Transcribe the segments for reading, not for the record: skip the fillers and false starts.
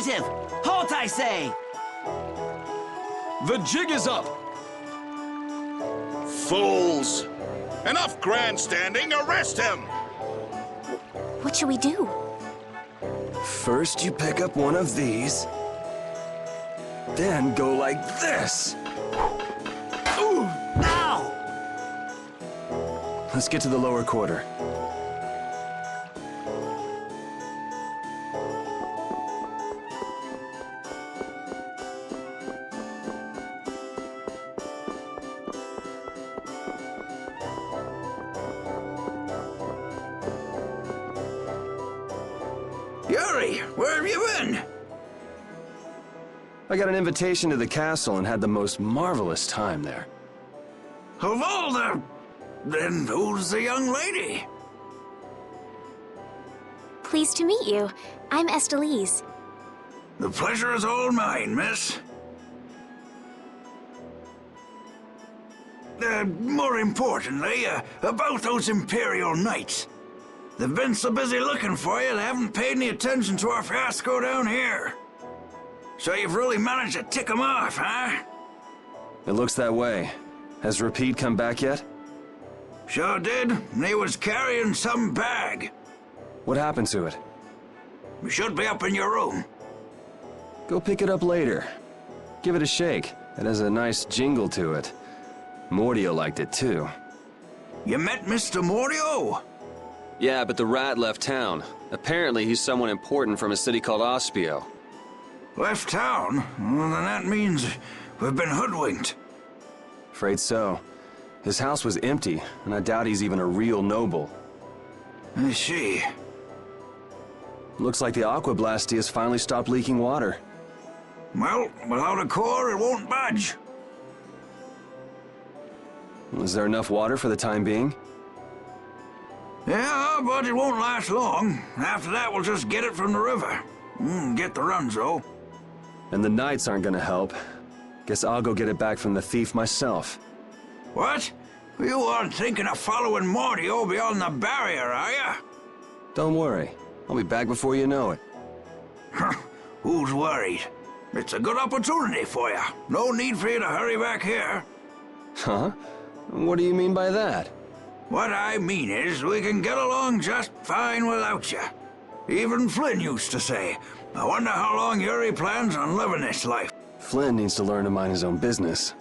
initiative! Halt, I say! The jig is up! Fools! Enough grandstanding, arrest him! What should we do? First you pick up one of these, then go like this. Ooh! Ow! Let's get to the lower quarter. Yuri, where have you been? I got an invitation to the castle and had the most marvelous time there. Of all the... Then who's the young lady? Pleased to meet you. I'm Estelise. The pleasure is all mine, miss. More importantly, about those Imperial Knights. They've been so busy looking for you, they haven't paid any attention to our fiasco down here. So you've really managed to tick them off, huh? It looks that way. Has Repeat come back yet? Sure did. He was carrying some bag. What happened to it? It should be up in your room. Go pick it up later. Give it a shake. It has a nice jingle to it. Mordio liked it too. You met Mr. Mordio? Yeah, but the rat left town. Apparently he's someone important from a city called Ospio. Left town? Well, then that means we've been hoodwinked. Afraid so. His house was empty, and I doubt he's even a real noble. I see. Looks like the Aqua Blasty has finally stopped leaking water. Well, without a core, it won't budge. Is there enough water for the time being? Yeah, but it won't last long. After that, we'll just get it from the river. Get the runs, though. And the knights aren't gonna help. Guess I'll go get it back from the thief myself. What? You aren't thinking of following Mordio beyond the barrier, are you? Don't worry. I'll be back before you know it. Who's worried? It's a good opportunity for you. No need for you to hurry back here. Huh? What do you mean by that? What I mean is, we can get along just fine without you. Even Flynn used to say, I wonder how long Yuri plans on living this life. Flynn needs to learn to mind his own business.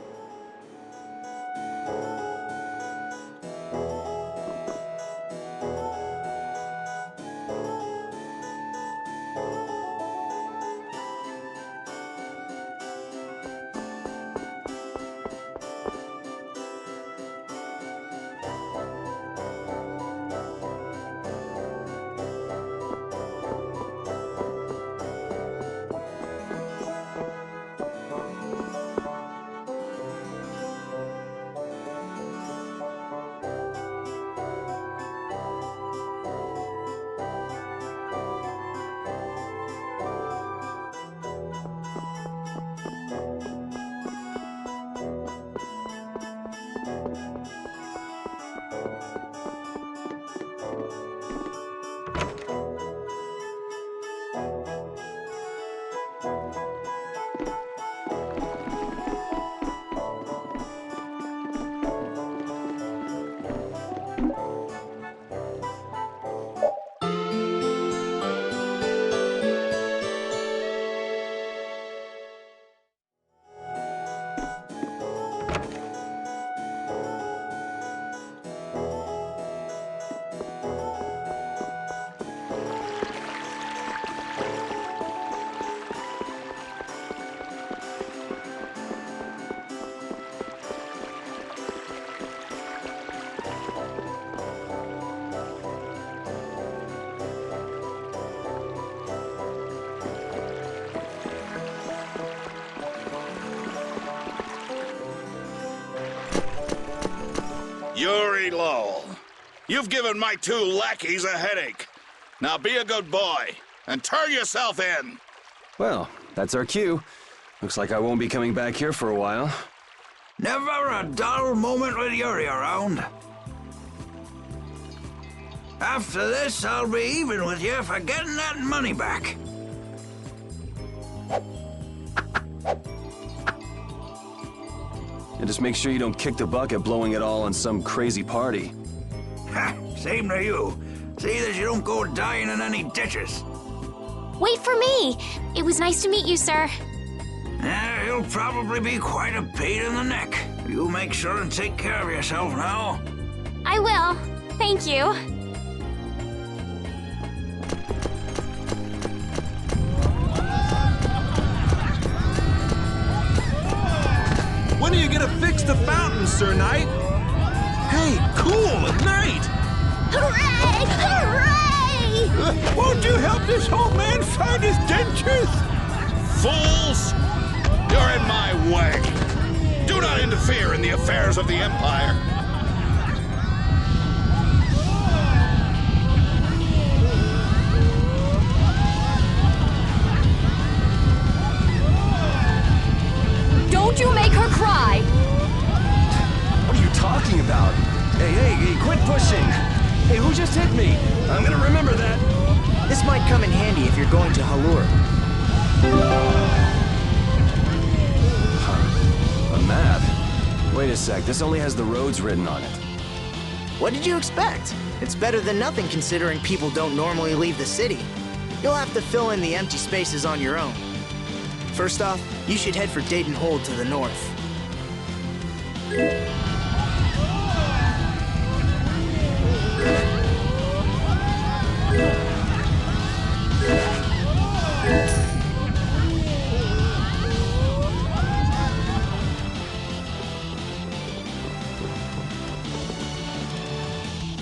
Yuri Lowell, you've given my two lackeys a headache. Now be a good boy and turn yourself in. Well, that's our cue. Looks like I won't be coming back here for a while. Never a dull moment with Yuri around. After this, I'll be even with you for getting that money back. And just make sure you don't kick the bucket blowing it all on some crazy party. Ha! Same to you. See that you don't go dying in any ditches. Wait for me! It was nice to meet you, sir. You'll probably be quite a pain in the neck. You make sure and take care of yourself now. I will. Thank you. When are you gonna fix the fountain, Sir Knight? Hey, cool, a knight! Hooray! Hooray! Won't you help this old man find his dentures? Fools! You're in my way. Do not interfere in the affairs of the Empire. Don't you make her cry! What are you talking about? Hey, quit pushing! Hey, who just hit me? I'm gonna remember that. This might come in handy if you're going to Halur. A map? Wait a sec, this only has the roads written on it. What did you expect? It's better than nothing considering people don't normally leave the city. You'll have to fill in the empty spaces on your own. First off, you should head for Dayton Hold to the north.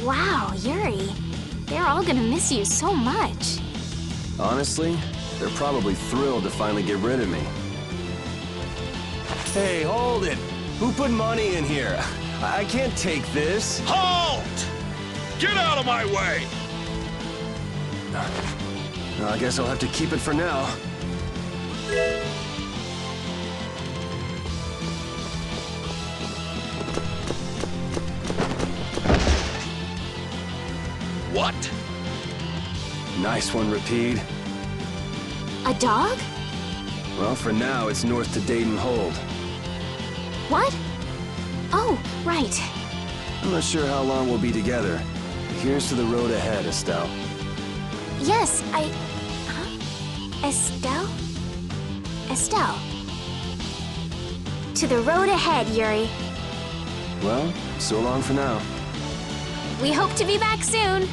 Wow, Yuri. They're all gonna miss you so much. Honestly, they're probably thrilled to finally get rid of me. Hey, hold it! Who put money in here? I can't take this. Halt! Get out of my way! I guess I'll have to keep it for now. What? Nice one, Rapide. A dog? Well, for now, it's north to Dayton Hold. What? Oh, right. I'm not sure how long we'll be together. Here's to the road ahead, Estelle. Yes, Huh? Estelle? Estelle. To the road ahead, Yuri. Well, so long for now. We hope to be back soon.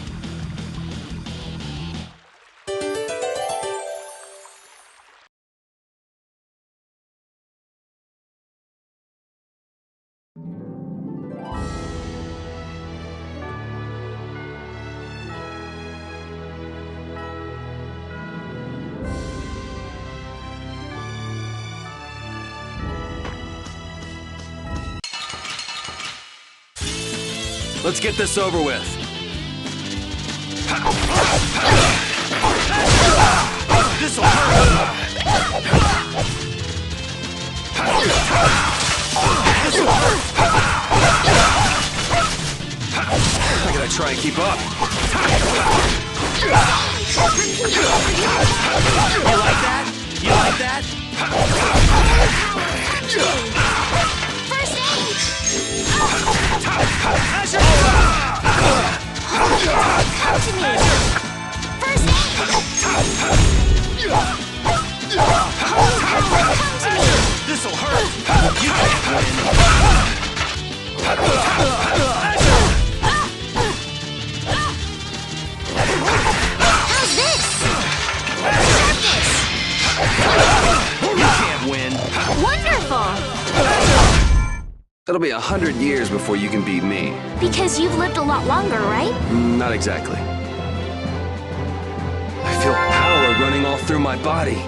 Let's get this over with. This'll hurt! I gotta try and keep up. You like that? You like that? First aid! Come to me! First aid! Come to me! This'll hurt! You can't How's this? win! You can't win! Wonderful! It'll be 100 years before you can beat me. Because you've lived a lot longer, right? Not exactly. I feel power running all through my body.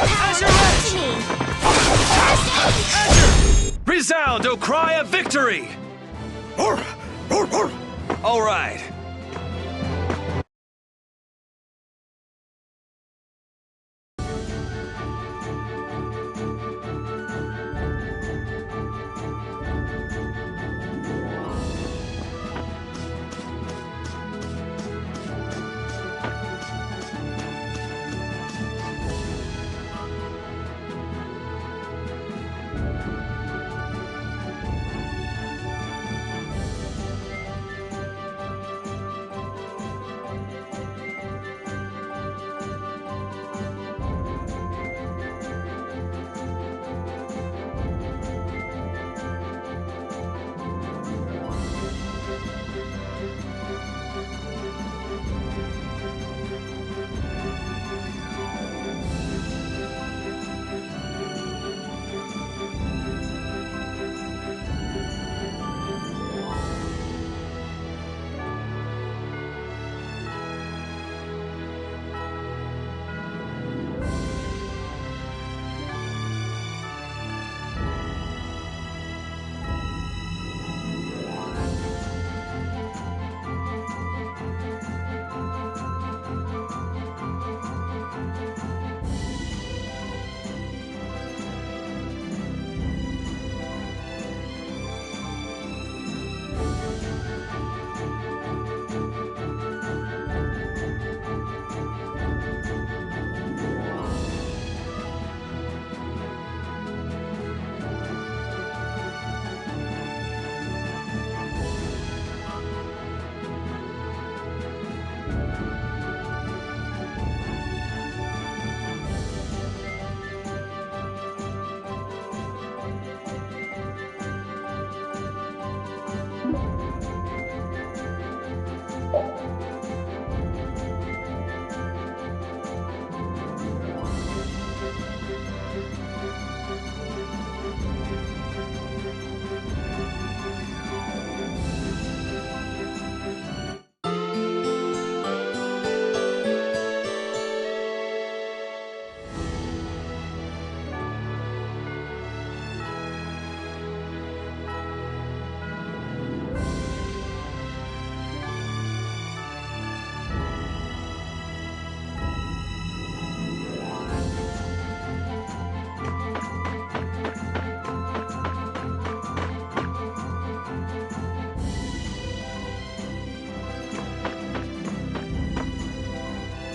Come to me! Resound, O cry of victory! All right.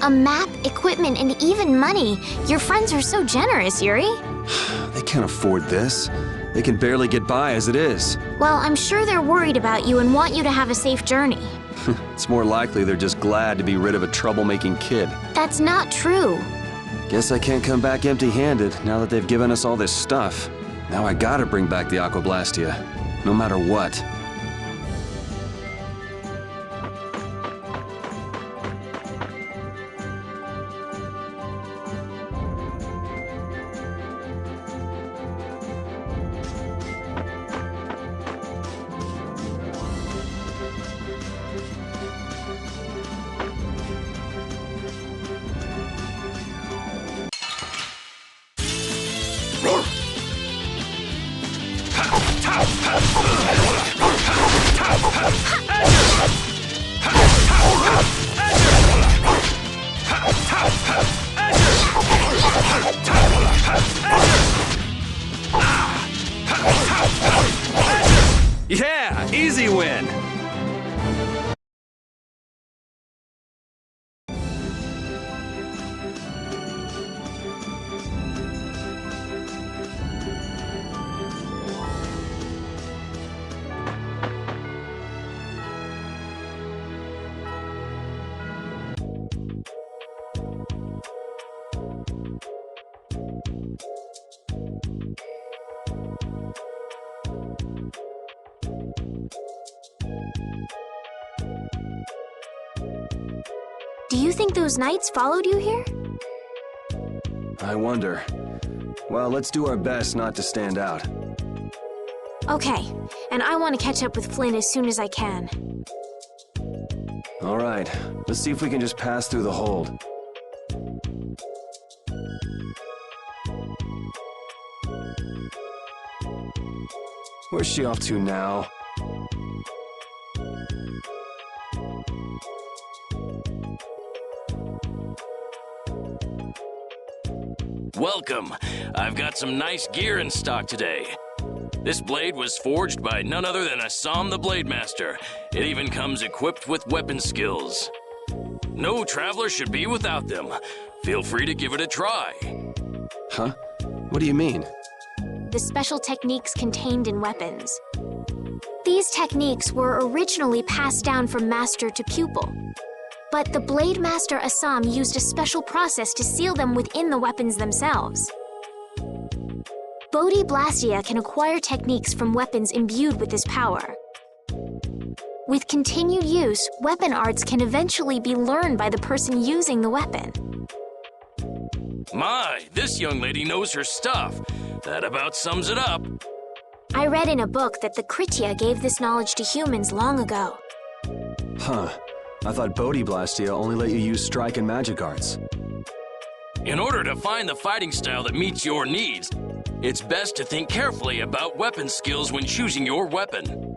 A map, equipment, and even money. Your friends are so generous, Yuri. They can't afford this. They can barely get by as it is. Well, I'm sure they're worried about you and want you to have a safe journey. It's more likely they're just glad to be rid of a troublemaking kid. That's not true. Guess I can't come back empty-handed now that they've given us all this stuff. Now I gotta bring back the Aquablastia, no matter what. Yeah, easy win. Do you think those knights followed you here? I wonder. Well, let's do our best not to stand out. Okay, and I want to catch up with Flynn as soon as I can. All right, let's see if we can just pass through the hold. Where's she off to now? Welcome. I've got some nice gear in stock today. This blade was forged by none other than Assam the Blade Master. It even comes equipped with weapon skills. No traveler should be without them. Feel free to give it a try. Huh? What do you mean? The special techniques contained in weapons. These techniques were originally passed down from master to pupil. But the Blade Master Assam used a special process to seal them within the weapons themselves. Bodhi Blastia can acquire techniques from weapons imbued with this power. With continued use, weapon arts can eventually be learned by the person using the weapon. My, this young lady knows her stuff. That about sums it up. I read in a book that the Kritya gave this knowledge to humans long ago. Huh. I thought Bodhi Blastia only let you use strike and magic arts. In order to find the fighting style that meets your needs, it's best to think carefully about weapon skills when choosing your weapon.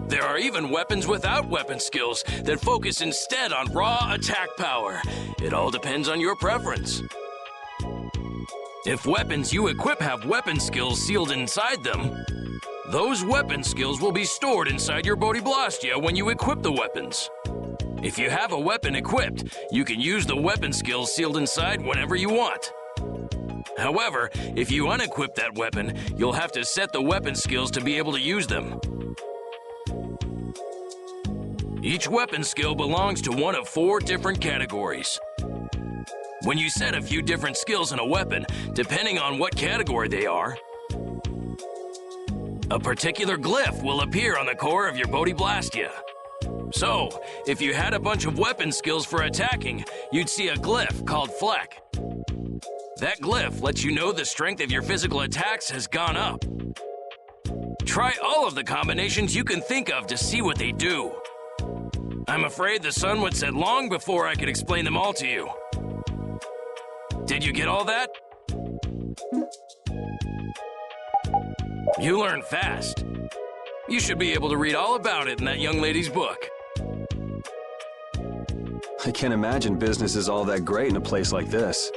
There are even weapons without weapon skills that focus instead on raw attack power. It all depends on your preference. If weapons you equip have weapon skills sealed inside them, those weapon skills will be stored inside your Bodhi Blastia when you equip the weapons. If you have a weapon equipped, you can use the weapon skills sealed inside whenever you want. However, if you unequip that weapon, you'll have to set the weapon skills to be able to use them. Each weapon skill belongs to one of 4 different categories. When you set a few different skills in a weapon, depending on what category they are, a particular glyph will appear on the core of your Bodhi Blastia. So, if you had a bunch of weapon skills for attacking, you'd see a glyph called Fleck. That glyph lets you know the strength of your physical attacks has gone up. Try all of the combinations you can think of to see what they do. I'm afraid the sun would set long before I could explain them all to you. Did you get all that? You learn fast. You should be able to read all about it in that young lady's book. I can't imagine business is all that great in a place like this.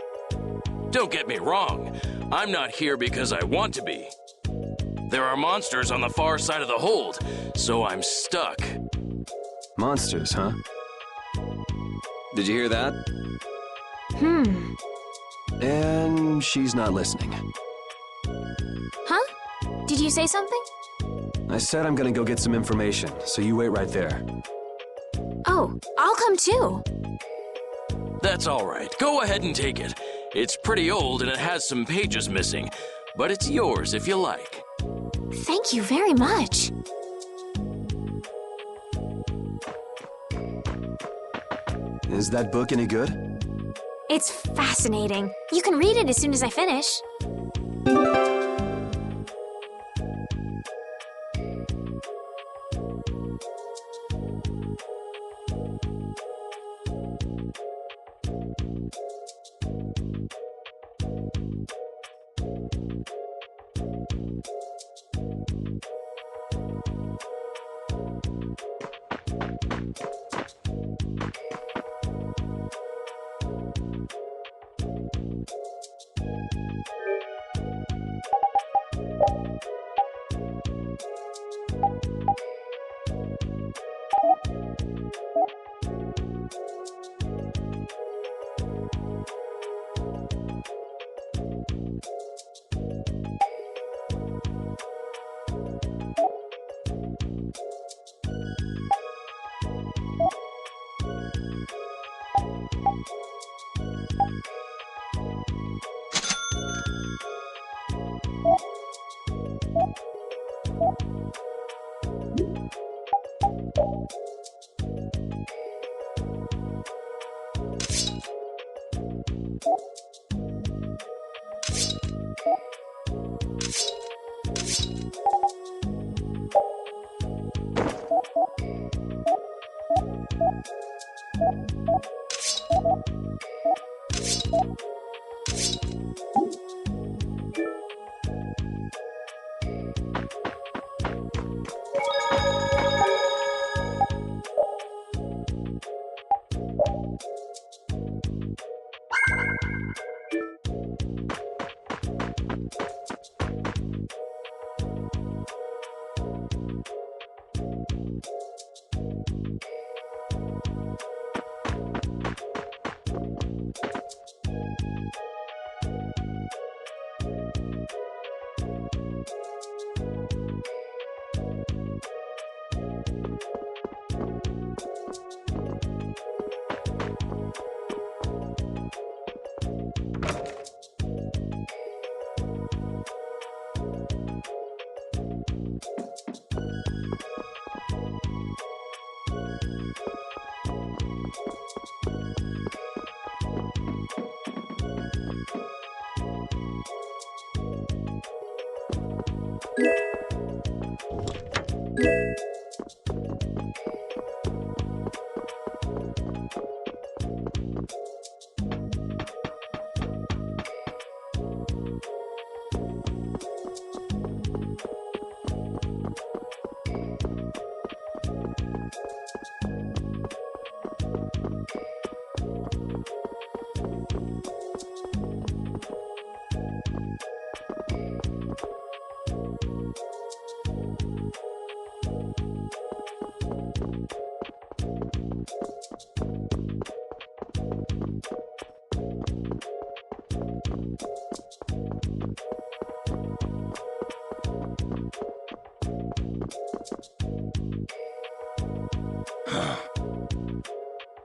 Don't get me wrong. I'm not here because I want to be. There are monsters on the far side of the hold, so I'm stuck. Monsters, huh? Did you hear that? And she's not listening. Huh? Did you say something? I said I'm gonna go get some information, so you wait right there. Oh, I'll come too. That's all right. Go ahead and take it. It's pretty old and it has some pages missing, but it's yours if you like. Thank you very much. Is that book any good? It's fascinating. You can read it as soon as I finish.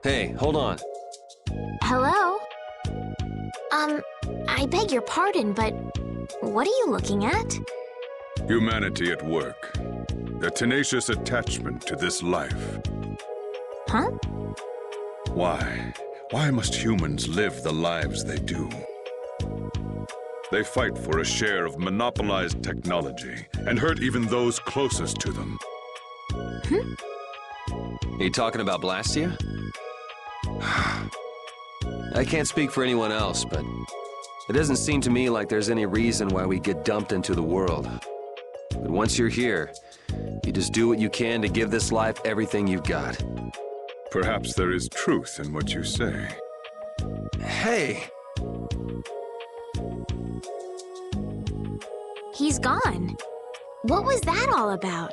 Hey, hold on. Hello? I beg your pardon, but what are you looking at? Humanity at work. A tenacious attachment to this life. Huh? Why? Why must humans live the lives they do? They fight for a share of monopolized technology and hurt even those closest to them. Are you talking about Blastia? I can't speak for anyone else, but it doesn't seem to me like there's any reason why we get dumped into the world. But once you're here, you just do what you can to give this life everything you've got. Perhaps there is truth in what you say. Hey! He's gone. What was that all about?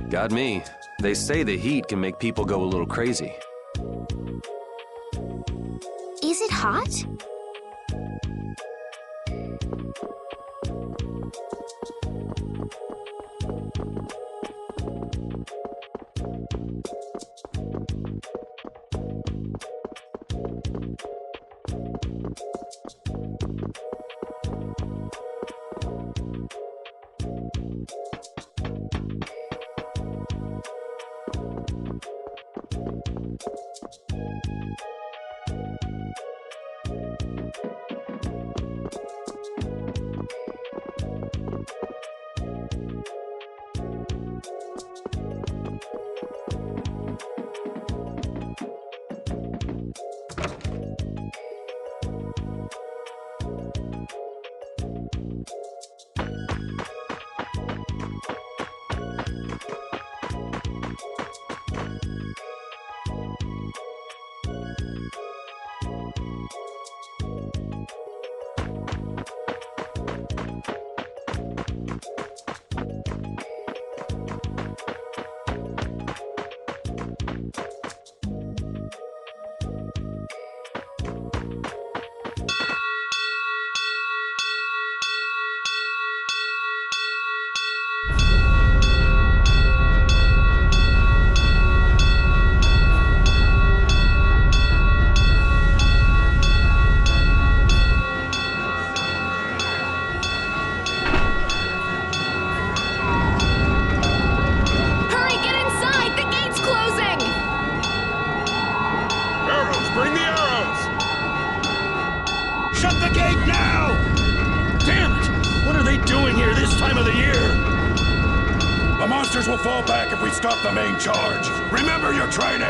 Got me. They say the heat can make people go a little crazy. Is it hot? Will fall back if we stop the main charge. Remember your training!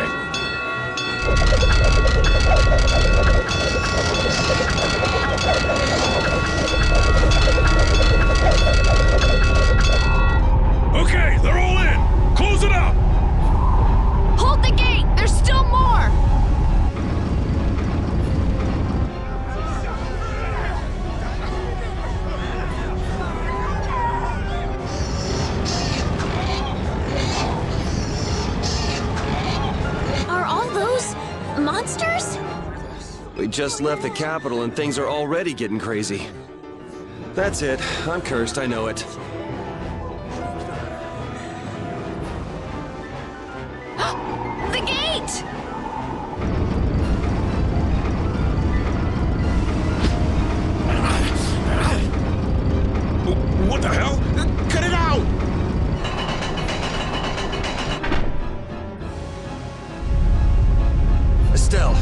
Okay, they're all in! Close it up! Hold the gate! There's still more! Monsters? We just left the capital and things are already getting crazy. That's it. I'm cursed, I know it. The gate! What the hell? Cut it out! Estelle,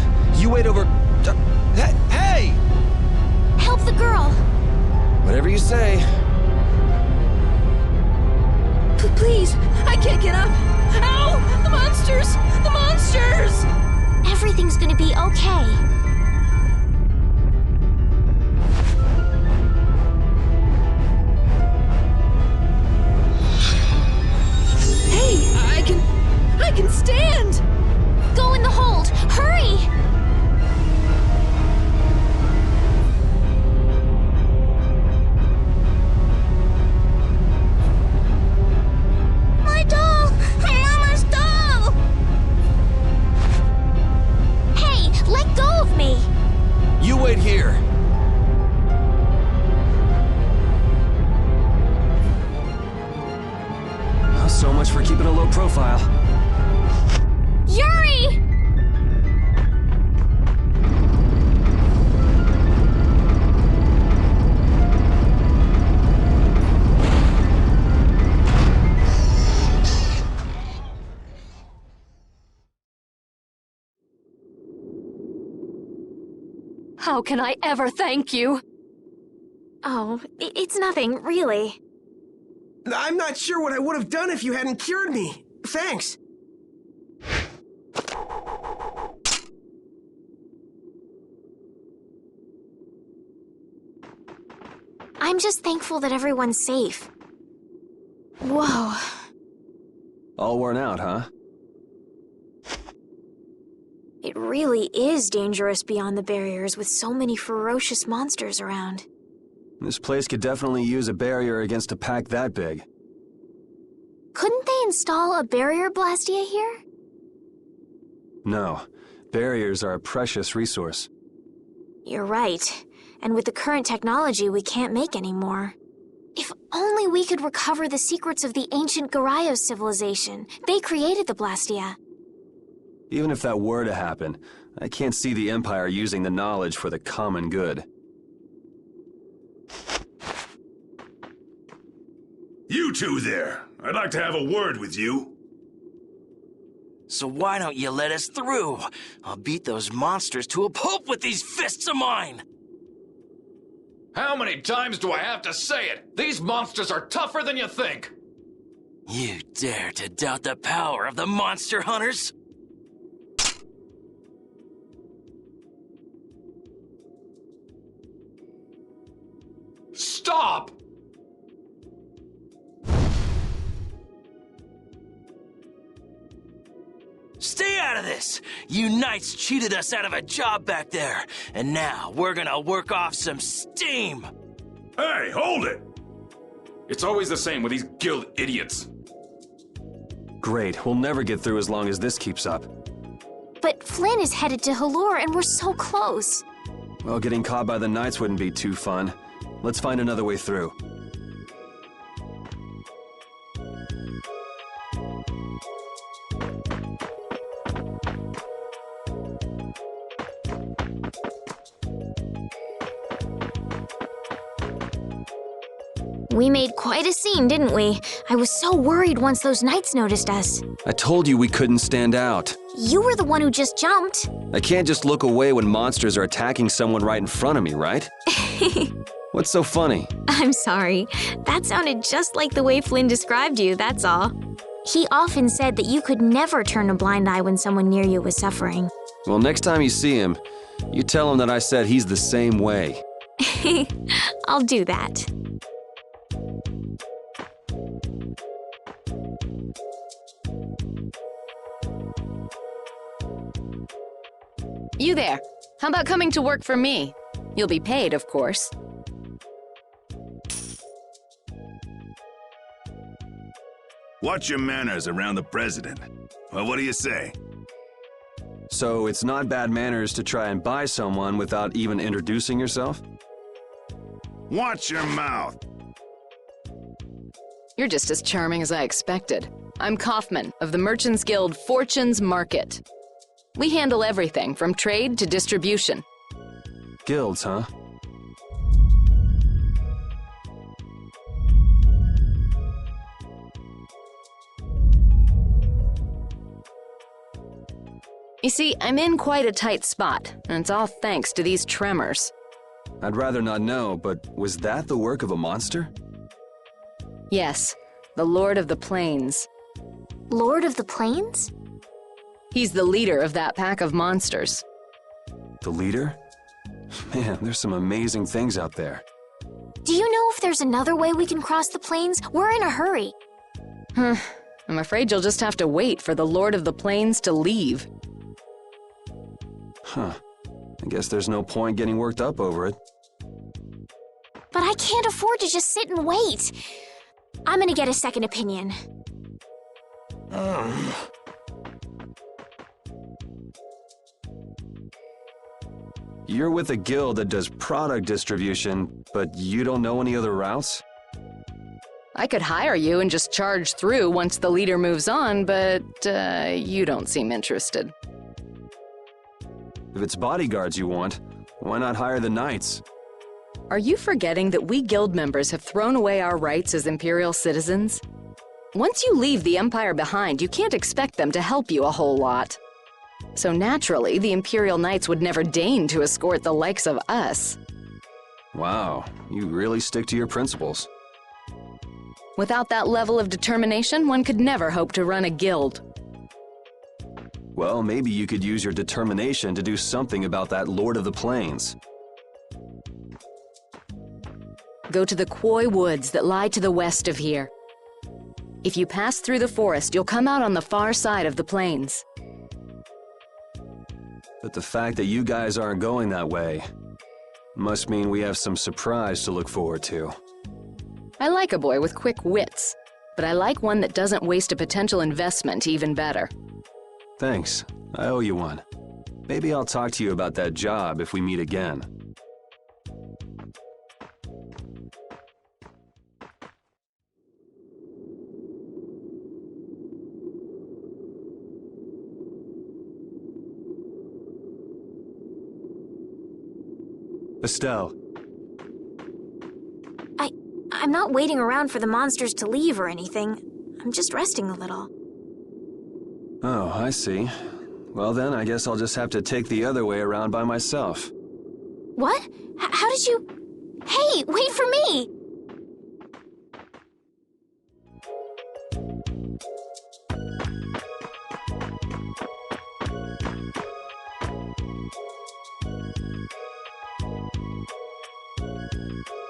Okay. Hey, I can stand! Go in the hold! Hurry! My doll! Mama's doll! Hey, let go of me! You wait here. So much for keeping a low profile. Yuri! How can I ever thank you? Oh, it's nothing, really. I'm not sure what I would have done if you hadn't cured me. Thanks. I'm just thankful that everyone's safe. Whoa. All worn out, huh? It really is dangerous beyond the barriers with so many ferocious monsters around. This place could definitely use a barrier against a pack that big. Couldn't they install a barrier blastia here? No. Barriers are a precious resource. You're right. And with the current technology, we can't make any more. If only we could recover the secrets of the ancient Garayos civilization. They created the blastia. Even if that were to happen, I can't see the Empire using the knowledge for the common good. You two there! I'd like to have a word with you. So why don't you let us through? I'll beat those monsters to a pulp with these fists of mine! How many times do I have to say it? These monsters are tougher than you think! You dare to doubt the power of the monster hunters? Stop! Stay out of this! You knights cheated us out of a job back there, and now we're gonna work off some steam! Hey, hold it! It's always the same with these guild idiots. Great, we'll never get through as long as this keeps up. But Flynn is headed to Halure and we're so close. Well, getting caught by the Knights wouldn't be too fun. Let's find another way through. We made quite a scene, didn't we? I was so worried once those knights noticed us. I told you we couldn't stand out. You were the one who just jumped. I can't just look away when monsters are attacking someone right in front of me, right? What's so funny? I'm sorry. That sounded just like the way Flynn described you, that's all. He often said that you could never turn a blind eye when someone near you was suffering. Well, next time you see him, you tell him that I said he's the same way. I'll do that. You there. How about coming to work for me? You'll be paid, of course. Watch your manners around the president. Well, what do you say? So it's not bad manners to try and buy someone without even introducing yourself? Watch your mouth. You're just as charming as I expected. I'm Kaufman of the Merchants Guild Fortune's Market. We handle everything from trade to distribution. Guilds, huh? You see, I'm in quite a tight spot, and it's all thanks to these tremors. I'd rather not know, but was that the work of a monster? Yes, the Lord of the Plains. Lord of the Plains? He's the leader of that pack of monsters. The leader? Man, there's some amazing things out there. Do you know if there's another way we can cross the plains? We're in a hurry. I'm afraid you'll just have to wait for the Lord of the Plains to leave. Huh. I guess there's no point getting worked up over it. But I can't afford to just sit and wait. I'm gonna get a second opinion. You're with a guild that does product distribution, but you don't know any other routes? I could hire you and just charge through once the leader moves on, but you don't seem interested. If it's bodyguards you want, why not hire the knights? Are you forgetting that we guild members have thrown away our rights as Imperial citizens? Once you leave the Empire behind, you can't expect them to help you a whole lot. So naturally, the Imperial Knights would never deign to escort the likes of us. Wow, you really stick to your principles. Without that level of determination, one could never hope to run a guild. Well, maybe you could use your determination to do something about that Lord of the Plains. Go to the Khoi Woods that lie to the west of here. If you pass through the forest, you'll come out on the far side of the plains. But the fact that you guys aren't going that way must mean we have some surprise to look forward to. I like a boy with quick wits, but I like one that doesn't waste a potential investment even better. Thanks. I owe you one. Maybe I'll talk to you about that job if we meet again. Estelle. I'm not waiting around for the monsters to leave or anything. I'm just resting a little. Oh, I see. Well then, I guess I'll just have to take the other way around by myself. What? How did you... Hey, wait for me!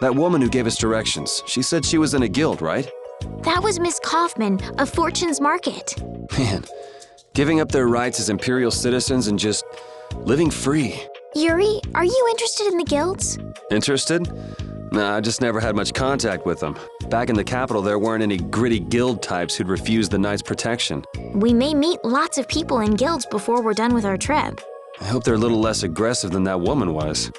That woman who gave us directions, she said she was in a guild, right? That was Miss Kaufman of Fortune's Market. Man, giving up their rights as Imperial citizens and just living free. Yuri, are you interested in the guilds? Interested? Nah, I just never had much contact with them. Back in the capital, there weren't any gritty guild types who'd refuse the Knights' protection. We may meet lots of people in guilds before we're done with our trip. I hope they're a little less aggressive than that woman was.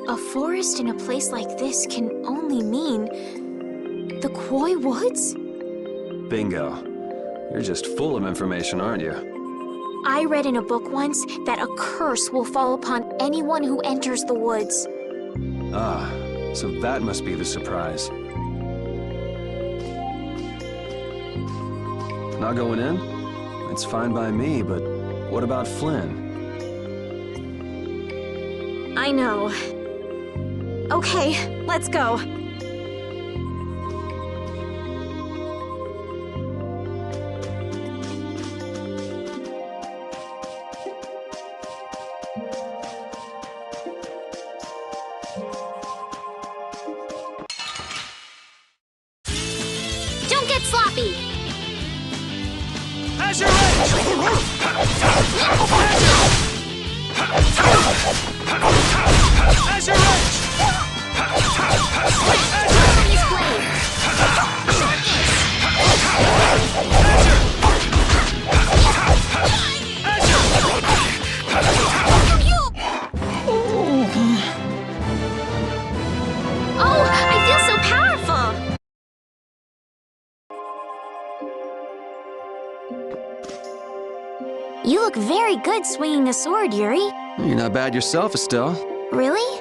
A forest in a place like this can only mean... the Khoi Woods? Bingo. You're just full of information, aren't you? I read in a book once that a curse will fall upon anyone who enters the woods. Ah, so that must be the surprise. Not going in? It's fine by me, but what about Flynn? I know. Okay, let's go. Don't get sloppy! Azure Edge! Azure Edge! Harmony's blade! Oh, I feel so powerful! You look very good swinging a sword, Yuri. You're not bad yourself, Estelle. Really?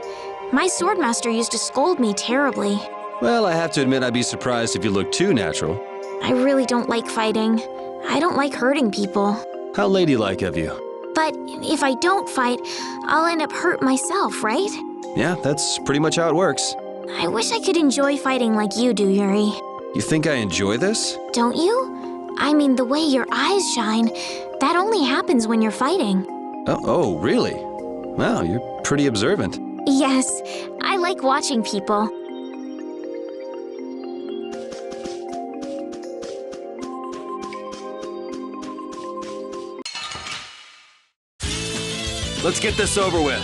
My swordmaster used to scold me terribly. Well, I have to admit I'd be surprised if you looked too natural. I really don't like fighting. I don't like hurting people. How ladylike of you. But if I don't fight, I'll end up hurt myself, right? Yeah, that's pretty much how it works. I wish I could enjoy fighting like you do, Yuri. You think I enjoy this? Don't you? I mean, the way your eyes shine, that only happens when you're fighting. Oh, really? Wow, you're pretty observant. Yes, I like watching people. Let's get this over with.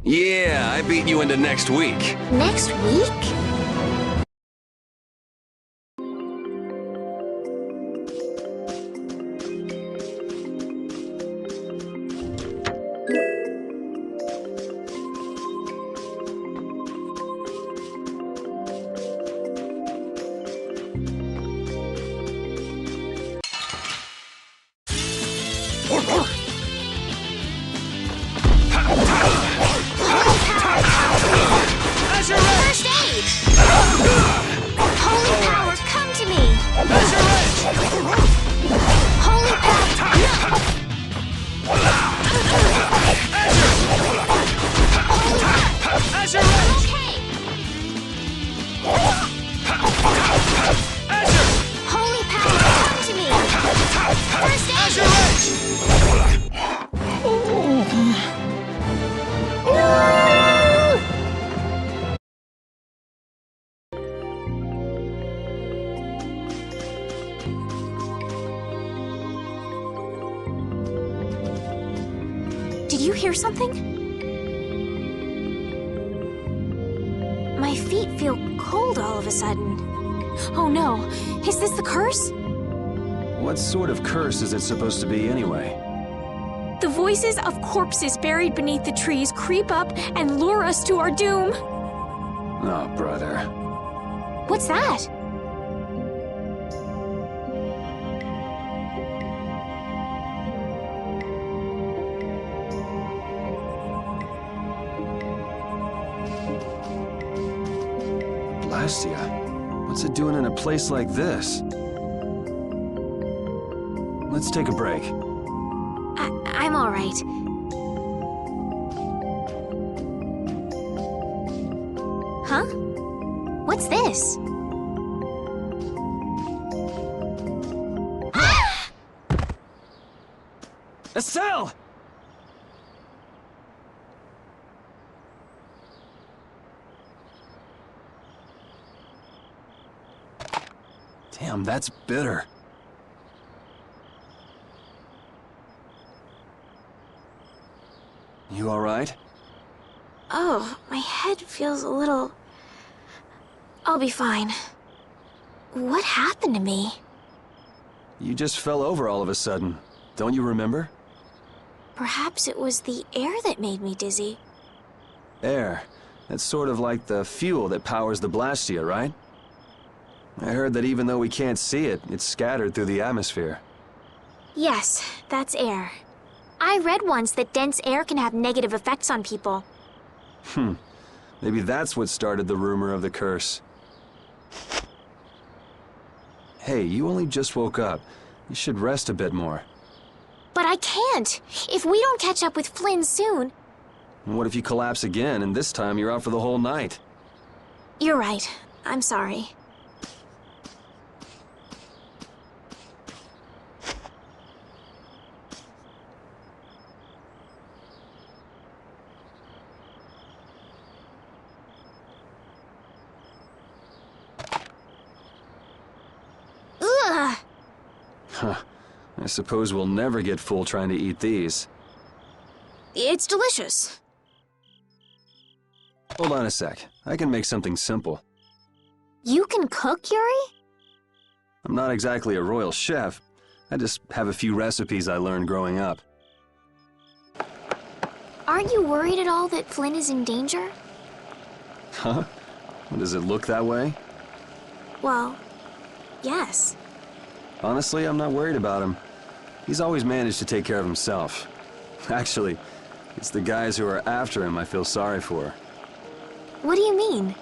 Yeah, I beat you into next week. Next week? First aid! Holy power, come to me! Holy power! Okay! Holy power, come to me! First aid! Did you hear something? My feet feel cold all of a sudden. Oh no, is this the curse? What sort of curse is it supposed to be anyway? The voices of corpses buried beneath the trees creep up and lure us to our doom. Oh, brother. What's that? Blastia? What's it doing in a place like this? Let's take a break. I'm all right. Huh? What's this? Estelle! Damn, that's bitter. You all right? Oh, my head feels a little... I'll be fine. What happened to me? You just fell over all of a sudden. Don't you remember? Perhaps it was the air that made me dizzy. Air. That's sort of like the fuel that powers the Blastia, right? I heard that even though we can't see it, it's scattered through the atmosphere. Yes, that's air. I read once that dense air can have negative effects on people. Maybe that's what started the rumor of the curse. Hey, you only just woke up. You should rest a bit more. But I can't. If we don't catch up with Flynn soon... And what if you collapse again, and this time you're out for the whole night? You're right. I'm sorry. Ugh! Huh. I suppose we'll never get full trying to eat these. It's delicious. Hold on a sec. I can make something simple. You can cook, Yuri? I'm not exactly a royal chef. I just have a few recipes I learned growing up. Aren't you worried at all that Flynn is in danger? Huh? Does it look that way? Well, yes. Honestly, I'm not worried about him. He's always managed to take care of himself. Actually, it's the guys who are after him I feel sorry for. What do you mean?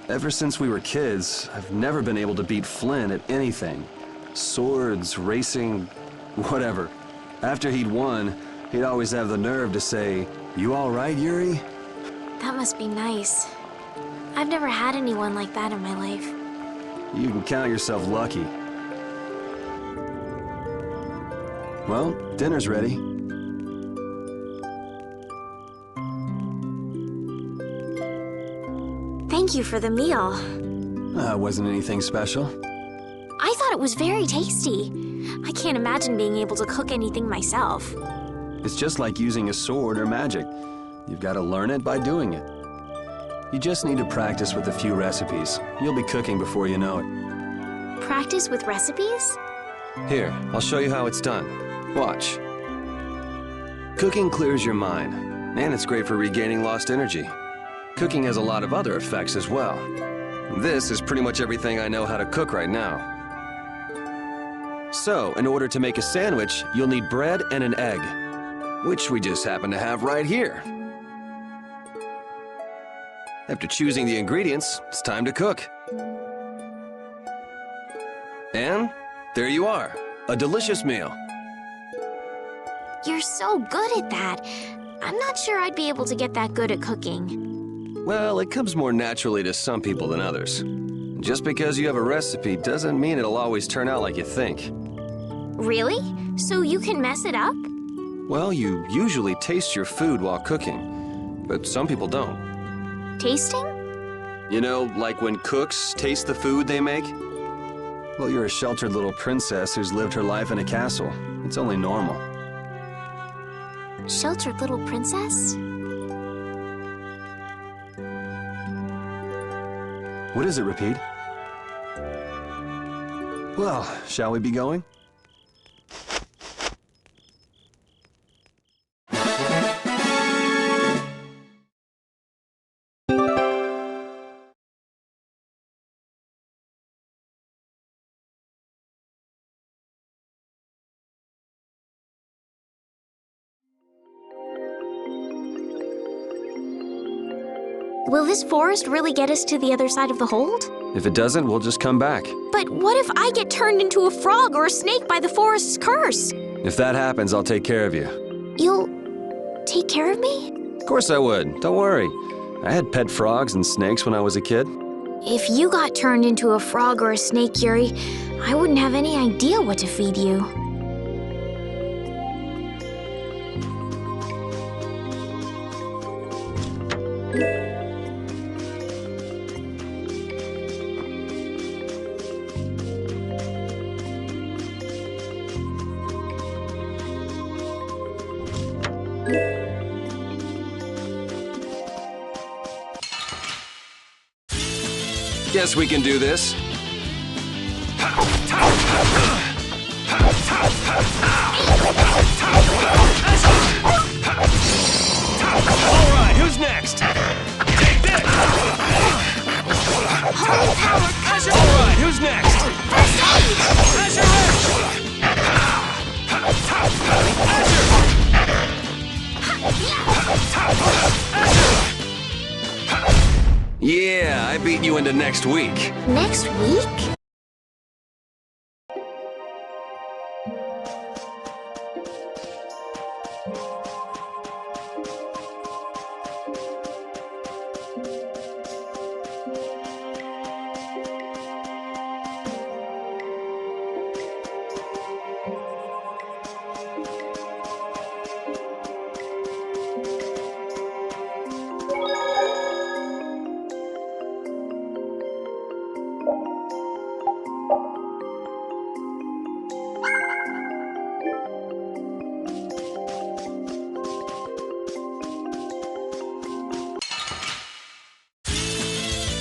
Ever since we were kids, I've never been able to beat Flynn at anything. Swords, racing, whatever. After he'd won, he'd always have the nerve to say, "You all right, Yuri?" That must be nice. I've never had anyone like that in my life. You can count yourself lucky. Well, dinner's ready. Thank you for the meal. Wasn't anything special. I thought it was very tasty. I can't imagine being able to cook anything myself. It's just like using a sword or magic. You've got to learn it by doing it. You just need to practice with a few recipes. You'll be cooking before you know it. Practice with recipes? Here, I'll show you how it's done. Watch. Cooking clears your mind, and it's great for regaining lost energy. Cooking has a lot of other effects as well. This is pretty much everything I know how to cook right now. So, in order to make a sandwich, you'll need bread and an egg, which we just happen to have right here. After choosing the ingredients, it's time to cook. And there you are, a delicious meal. You're so good at that. I'm not sure I'd be able to get that good at cooking. Well, it comes more naturally to some people than others. Just because you have a recipe doesn't mean it'll always turn out like you think. Really? So you can mess it up? Well, you usually taste your food while cooking, but some people don't. Tasting? You know, like when cooks taste the food they make? Well, you're a sheltered little princess who's lived her life in a castle. It's only normal. Sheltered little princess? What is it, Repeat? Well, shall we be going? Will this forest really get us to the other side of the hold? If it doesn't, we'll just come back. But what if I get turned into a frog or a snake by the forest's curse? If that happens, I'll take care of you. You'll take care of me? Of course I would. Don't worry. I had pet frogs and snakes when I was a kid. If you got turned into a frog or a snake, Yuri, I wouldn't have any idea what to feed you. Guess we can do this. All right, who's next? Take this! Holy power, Azure! All right, who's next? Azure Edge! Yeah, I beat you into next week. Next week?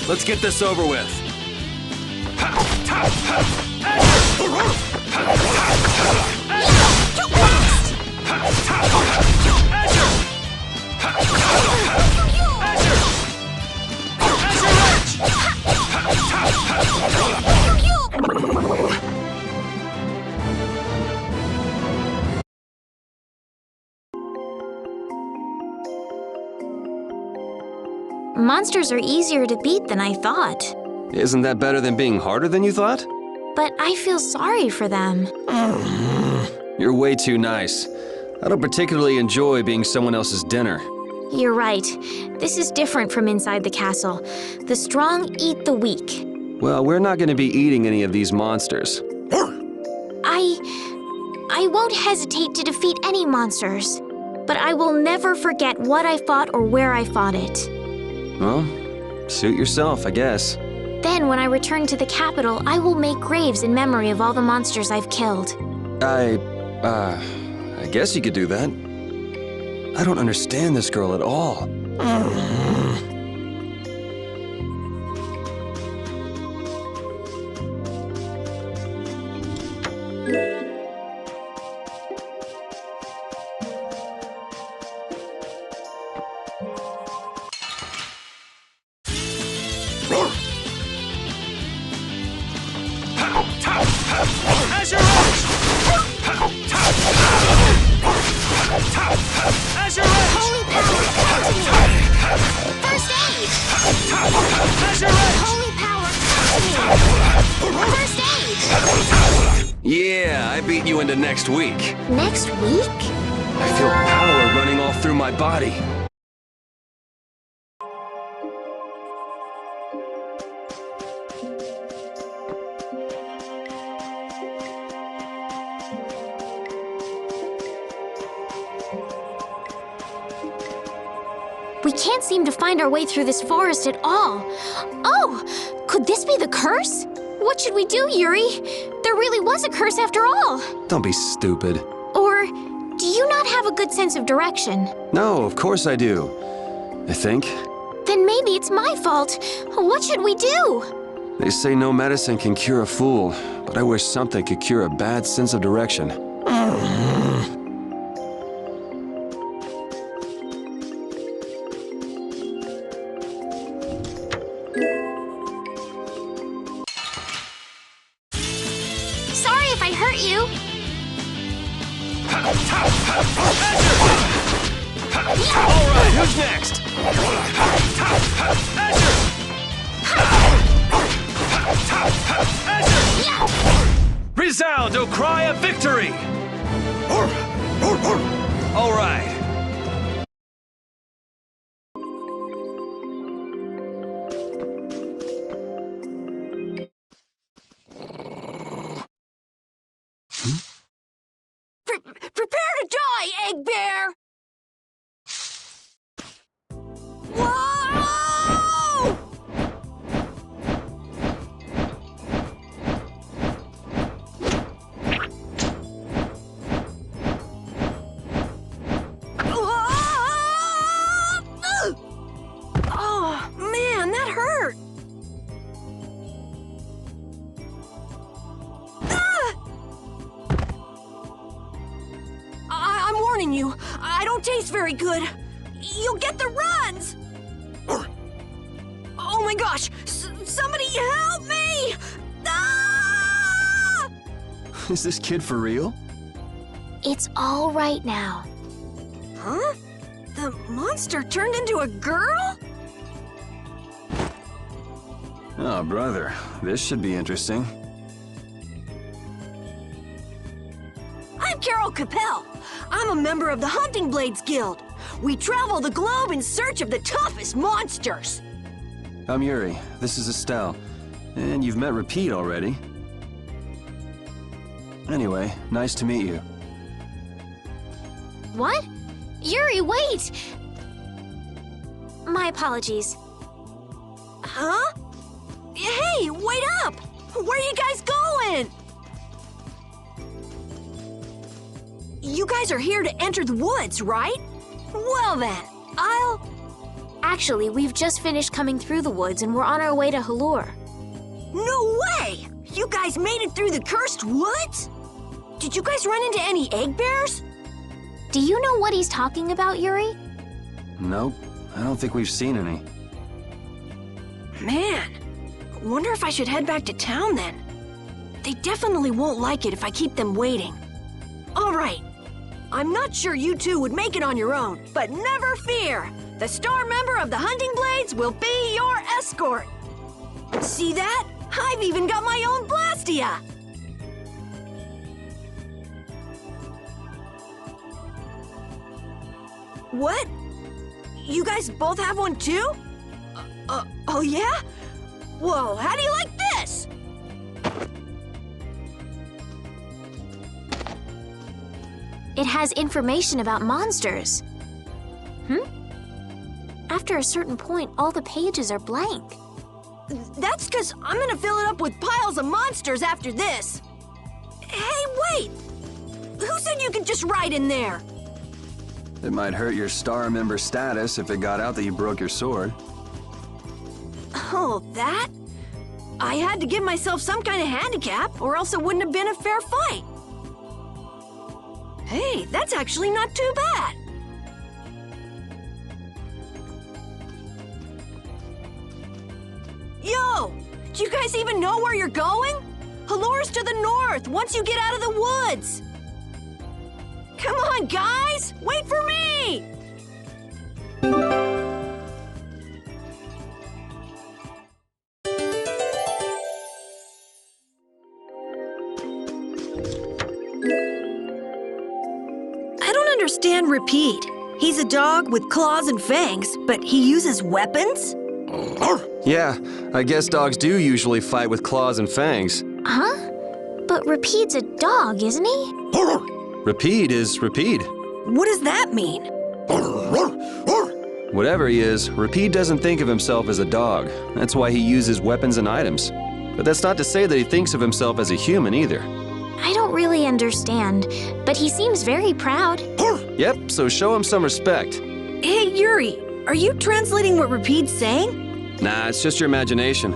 Let's get this over with. Monsters are easier to beat than I thought. Isn't that better than being harder than you thought? But I feel sorry for them. You're way too nice. I don't particularly enjoy being someone else's dinner. You're right. This is different from inside the castle. The strong eat the weak. Well, we're not going to be eating any of these monsters. I won't hesitate to defeat any monsters. But I will never forget what I fought or where I fought it. Well, suit yourself, I guess. Then, when I return to the capital, I will make graves in memory of all the monsters I've killed. I guess you could do that. I don't understand this girl at all. Yeah, I beat you into next week. Next week? I feel power running all through my body. We can't seem to find our way through this forest at all. Oh, could this be the curse? What should we do, Yuri? There really was a curse after all. Don't be stupid. Or do you not have a good sense of direction? No, of course I do. I think. Then maybe it's my fault. What should we do? They say no medicine can cure a fool, but I wish something could cure a bad sense of direction. Sorry if I hurt you. All right, who's next? Resound, O cry of victory! All right. Prepare to die, Egg Bear! Whoa! Oh, man, that hurt! I'm warning you, I don't taste very good. You'll get the runs! Oh my gosh! Somebody help me! Ah! Is this kid for real? It's all right now. Huh? The monster turned into a girl? Oh, brother, this should be interesting. I'm Carol Capel. I'm a member of the Hunting Blades Guild. We travel the globe in search of the toughest monsters. I'm Yuri. This is Estelle. And you've met Repeat already. Anyway, nice to meet you. What? Yuri, wait! My apologies. Huh? Hey, wait up! Where are you guys going? You guys are here to enter the woods, right? Well then, Actually, we've just finished coming through the woods and we're on our way to Halur. No way! You guys made it through the cursed woods? Did you guys run into any egg bears? Do you know what he's talking about, Yuri? Nope, I don't think we've seen any. Man, wonder if I should head back to town then. They definitely won't like it if I keep them waiting. All right, I'm not sure you two would make it on your own, but never fear. The star member of the Hunting Blades will be your escort. See that? I've even got my own Blastia. What? You guys both have one too? Oh yeah? Whoa, how do you like this? It has information about monsters. After a certain point, all the pages are blank. That's because I'm gonna fill it up with piles of monsters after this. Hey, wait! Who said you could just write in there? It might hurt your star member status if it got out that you broke your sword. Oh, that? I had to give myself some kind of handicap, or else it wouldn't have been a fair fight. Hey, that's actually not too bad. Yo! Do you guys even know where you're going? Halur's to the north, once you get out of the woods. Come on, guys! Wait for me! I don't understand Repeat. He's a dog with claws and fangs, but he uses weapons? Yeah, I guess dogs do usually fight with claws and fangs. Huh? But Repeat's a dog, isn't he? Repeat is Repeat. What does that mean? Whatever he is, Repeat doesn't think of himself as a dog. That's why he uses weapons and items. But that's not to say that he thinks of himself as a human either. I don't really understand, but he seems very proud. Yep, so show him some respect. Hey, Yuri, are you translating what Repeat's saying? Nah, it's just your imagination.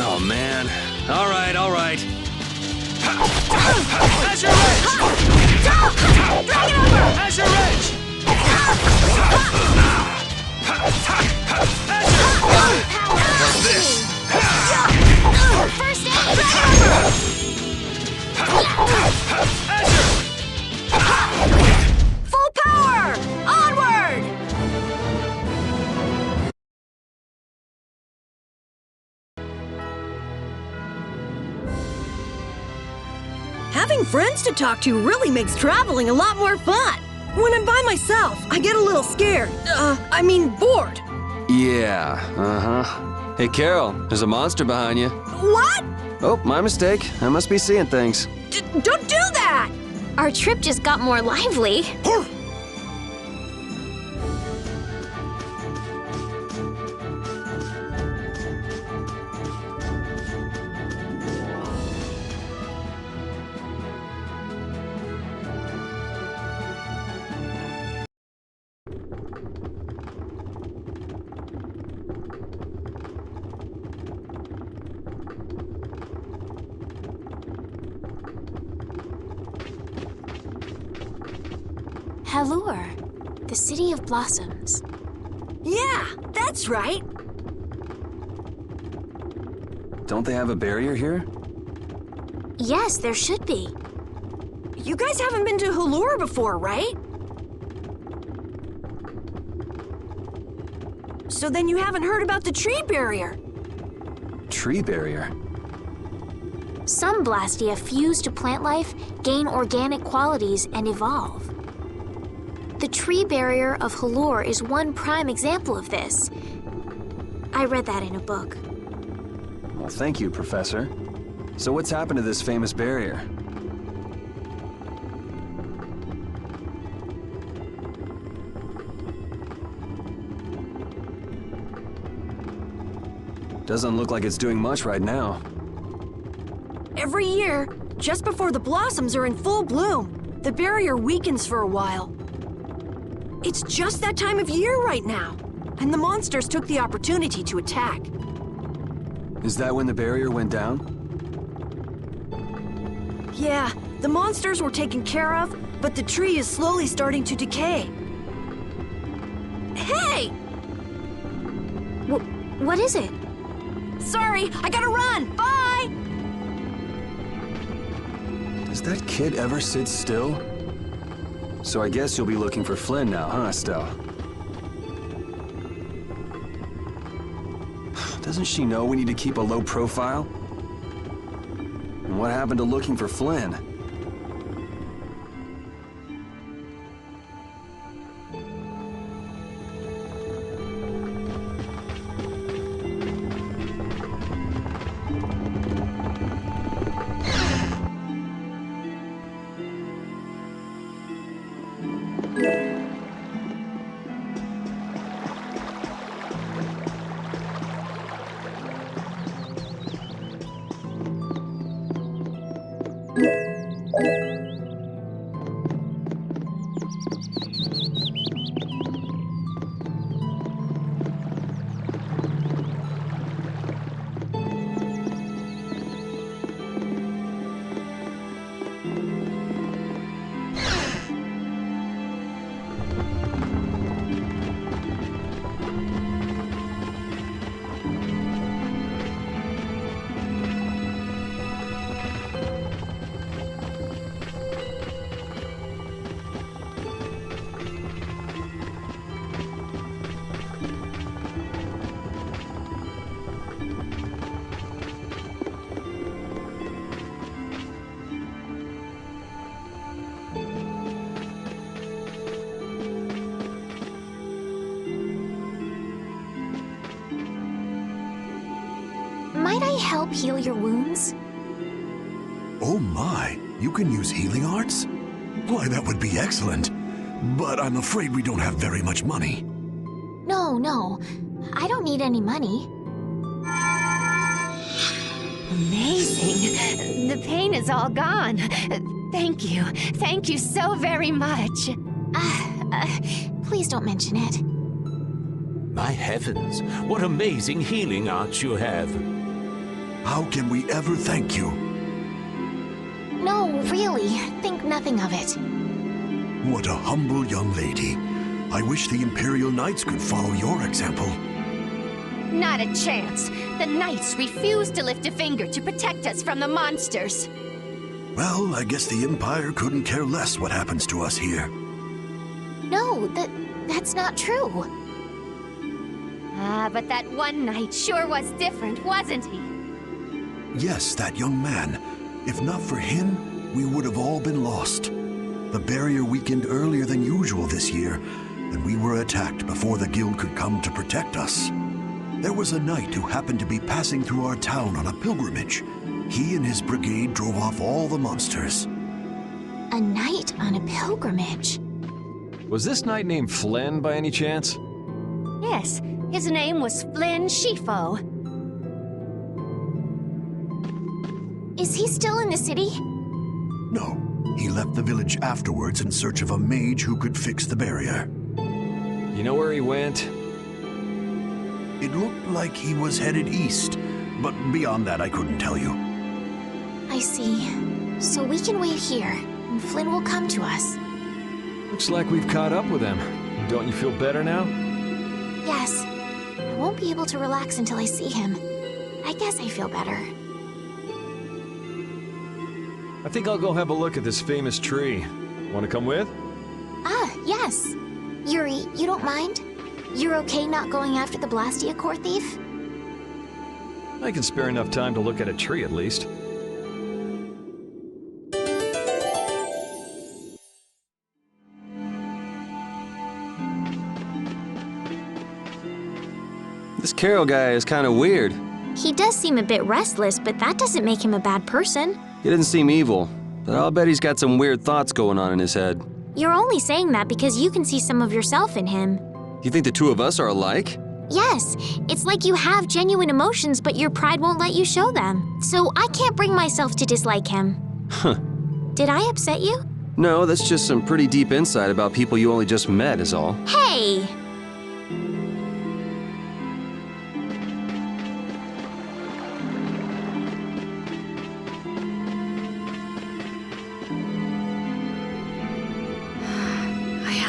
Oh, man. All right, all right. Azure Ridge! Drag it over! Azure Ridge! What's this? First aid! Full power! Onward! Having friends to talk to really makes traveling a lot more fun. When I'm by myself, I get a little scared. Bored. Yeah, uh-huh. Hey, Carol, there's a monster behind you. What? Oh, my mistake. I must be seeing things. Don't do that! Our trip just got more lively. Halure, the city of blossoms. Yeah, that's right. Don't they have a barrier here? Yes, there should be. You guys haven't been to Halure before, right? So then you haven't heard about the tree barrier. Tree barrier? Some Blastia fuse to plant life, gain organic qualities, and evolve. The tree barrier of Halure is one prime example of this. I read that in a book. Well, thank you, Professor. So what's happened to this famous barrier? Doesn't look like it's doing much right now. Every year, just before the blossoms are in full bloom, the barrier weakens for a while. It's just that time of year right now, and the monsters took the opportunity to attack. Is that when the barrier went down? Yeah, the monsters were taken care of, but the tree is slowly starting to decay. Hey! What is it? Sorry, I gotta run! Bye! Does that kid ever sit still? So I guess you'll be looking for Flynn now, huh, Estelle? Doesn't she know we need to keep a low profile? And what happened to looking for Flynn? Might I help heal your wounds? Oh my, you can use healing arts? Why, that would be excellent. But I'm afraid we don't have very much money. No, I don't need any money. Amazing. The pain is all gone. Thank you so very much. Please don't mention it. My heavens, what amazing healing arts you have. How can we ever thank you? No, really, think nothing of it. What a humble young lady. I wish the Imperial Knights could follow your example. Not a chance. The Knights refuse to lift a finger to protect us from the monsters. Well, I guess the Empire couldn't care less what happens to us here. No, that's not true. But that one Knight sure was different, wasn't he? Yes, that young man. If not for him, we would have all been lost. The barrier weakened earlier than usual this year, and we were attacked before the guild could come to protect us. There was a knight who happened to be passing through our town on a pilgrimage. He and his brigade drove off all the monsters. A knight on a pilgrimage? Was this knight named Flynn by any chance? Yes, his name was Flynn Shifo. Is he still in the city? No, he left the village afterwards in search of a mage who could fix the barrier. You know where he went? It looked like he was headed east, but beyond that I couldn't tell you. I see. So we can wait here, and Flynn will come to us. Looks like we've caught up with him. Don't you feel better now? Yes. I won't be able to relax until I see him. I guess I feel better. I think I'll go have a look at this famous tree. Want to come with? Ah, yes. Yuri, you don't mind? You're okay not going after the Blastia core thief? I can spare enough time to look at a tree at least. This Carol guy is kind of weird. He does seem a bit restless, but that doesn't make him a bad person. He doesn't seem evil, but I'll bet he's got some weird thoughts going on in his head. You're only saying that because you can see some of yourself in him. You think the two of us are alike? Yes, it's like you have genuine emotions, but your pride won't let you show them. So I can't bring myself to dislike him. Huh. Did I upset you? No, that's just some pretty deep insight about people you only just met is all. Hey!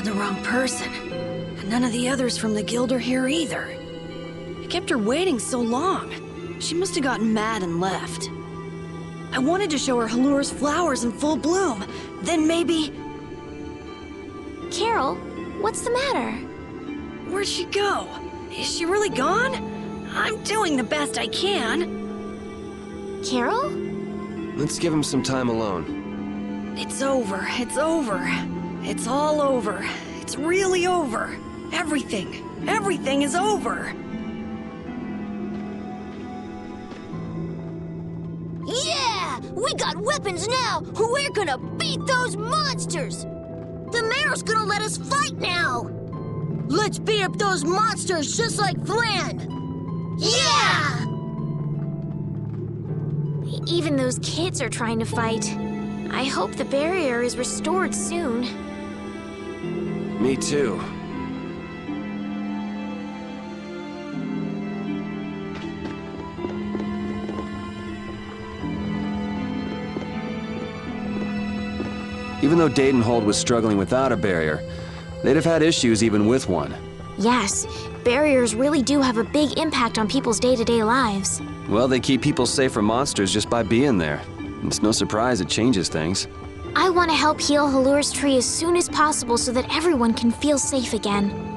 The wrong person. And none of the others from the guild are here either. I kept her waiting so long. She must have gotten mad and left. I wanted to show her Halura's flowers in full bloom. Then maybe... Carol, what's the matter? Where'd she go? Is she really gone? I'm doing the best I can. Carol? Let's give him some time alone. It's over. It's over. It's all over. It's really over. Everything is over. Yeah! We got weapons now! We're gonna beat those monsters! The mayor's gonna let us fight now! Let's beat up those monsters just like Flan! Yeah! Even those kids are trying to fight. I hope the barrier is restored soon. Me too. Even though Daytonhold was struggling without a barrier, they'd have had issues even with one. Yes, barriers really do have a big impact on people's day-to-day lives. Well, they keep people safe from monsters just by being there. It's no surprise it changes things. I want to help heal Halura's tree as soon as possible so that everyone can feel safe again.